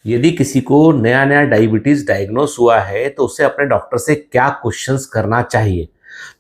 यदि किसी को नया नया डायबिटीज डायग्नोस हुआ है तो उसे अपने डॉक्टर से क्या क्वेश्चंस करना चाहिए।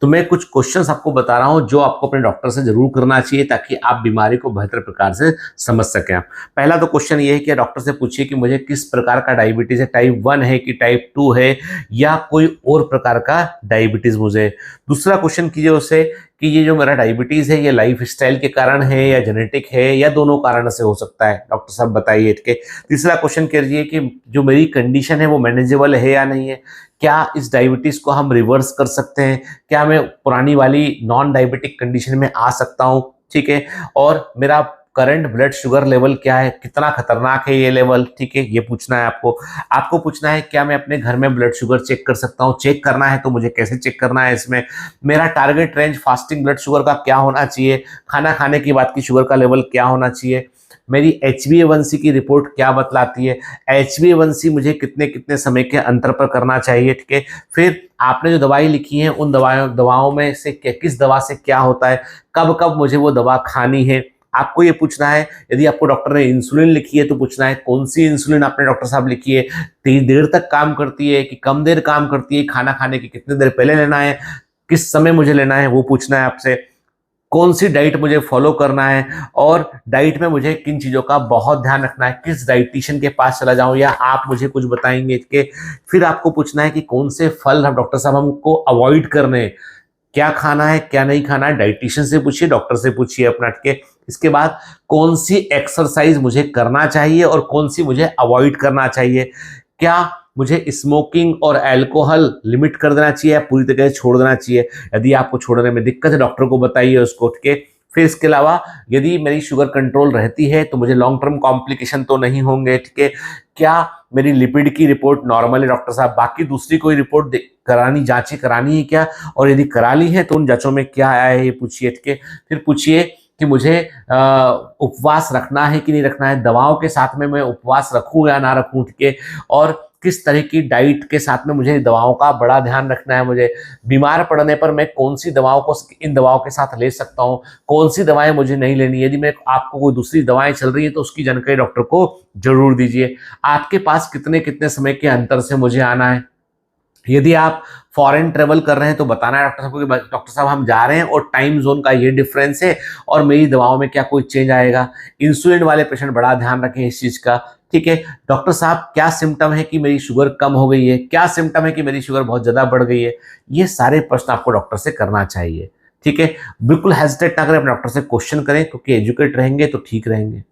तो मैं कुछ क्वेश्चंस आपको बता रहा हूं जो आपको अपने डॉक्टर से जरूर करना चाहिए ताकि आप बीमारी को बेहतर प्रकार से समझ सकें। पहला तो क्वेश्चन ये है कि डॉक्टर से पूछिए कि मुझे किस प्रकार का डायबिटीज है, टाइप 1 है कि टाइप 2 है या कोई और प्रकार का डायबिटीज मुझे। दूसरा क्वेश्चन कीजिए उससे कि ये जो मेरा डायबिटीज है ये लाइफ स्टाइल के कारण है या जेनेटिक है या दोनों कारण से हो सकता है, डॉक्टर साहब बताइए इसके। तीसरा क्वेश्चन कीजिए कि जो मेरी कंडीशन है वो मैनेजेबल है या नहीं है, क्या इस डायबिटीज को हम रिवर्स कर सकते हैं, क्या मैं पुरानी वाली नॉन डायबिटिक कंडीशन में आ सकता हूँ, ठीक है। और मेरा करंट ब्लड शुगर लेवल क्या है, कितना खतरनाक है ये लेवल, ठीक है, ये पूछना है आपको। आपको पूछना है क्या मैं अपने घर में ब्लड शुगर चेक कर सकता हूँ, चेक करना है तो मुझे कैसे चेक करना है इसमें। मेरा target range fasting blood sugar का क्या होना चाहिए, खाना खाने के बाद की शुगर का लेवल क्या होना चाहिए। मेरी HbA1c की रिपोर्ट क्या बतलाती है, HbA1c मुझे कितने कितने समय के अंतर पर करना चाहिए, ठीक है। फिर आपने जो दवाई लिखी है उन दवाओं में से किस दवा से क्या होता है, कब कब मुझे वो दवा खानी है, आपको ये पूछना है। यदि आपको डॉक्टर ने इंसुलिन लिखी है तो पूछना है कौन सी इंसुलिन आपने डॉक्टर साहब लिखी है, देर तक काम करती है कि कम देर काम करती है, खाना खाने के कितने देर पहले लेना है, किस समय मुझे लेना है, वो पूछना है आपसे। कौन सी डाइट मुझे फॉलो करना है और डाइट में मुझे किन चीज़ों का बहुत ध्यान रखना है, किस डाइटिशियन के पास चला जाऊं या आप मुझे कुछ बताएंगे इसके। फिर आपको पूछना है कि कौन से फल हम डॉक्टर साहब हमको अवॉइड करने हैं, क्या खाना है क्या नहीं खाना है, डाइटिशियन से पूछिए, डॉक्टर से पूछिए अपना के। इसके बाद कौन सी एक्सरसाइज मुझे करना चाहिए और कौन सी मुझे अवॉइड करना चाहिए, क्या मुझे स्मोकिंग और अल्कोहल लिमिट कर देना चाहिए या पूरी तरह से छोड़ देना चाहिए। यदि आपको छोड़ने में दिक्कत है डॉक्टर को बताइए उसको, ठीक है। फिर इसके अलावा यदि मेरी शुगर कंट्रोल रहती है तो मुझे लॉन्ग टर्म कॉम्प्लिकेशन तो नहीं होंगे, ठीक है। क्या मेरी लिपिड की रिपोर्ट नॉर्मल है डॉक्टर साहब, बाकी दूसरी कोई रिपोर्ट करानी, जांचें करानी है क्या, और यदि करा ली है तो उन जांचों में क्या आया है ये पूछिए, ठीक है। फिर पूछिए कि मुझे उपवास रखना है कि नहीं रखना है, दवाओं के साथ में मैं उपवास रखूं या ना रखूं, ठीक है। और किस तरह की डाइट के साथ में मुझे दवाओं का बड़ा ध्यान रखना है, मुझे बीमार पड़ने पर मैं कौन सी दवाओं को इन दवाओं के साथ ले सकता हूं, कौन सी दवाएं मुझे नहीं लेनी है। यदि मैं आपको कोई दूसरी दवाएं चल रही है तो उसकी जानकारी डॉक्टर को जरूर दीजिए। आपके पास कितने कितने समय के अंतर से मुझे आना है। यदि आप फॉरेन ट्रेवल कर रहे हैं तो बताना है डॉक्टर साहब को कि डॉक्टर साहब हम जा रहे हैं और टाइम जोन का ये डिफरेंस है और मेरी दवाओं में क्या कोई चेंज आएगा। इंसुलिन वाले पेशेंट बड़ा ध्यान रखें इस चीज का, ठीक है। डॉक्टर साहब क्या सिम्टम है कि मेरी शुगर कम हो गई है, क्या सिम्टम है कि मेरी शुगर बहुत ज्यादा बढ़ गई है। ये सारे प्रश्न आपको डॉक्टर से करना चाहिए, ठीक है। बिल्कुल हेजिटेट ना करें, अपने डॉक्टर से क्वेश्चन करें क्योंकि एजुकेट रहेंगे तो ठीक रहेंगे।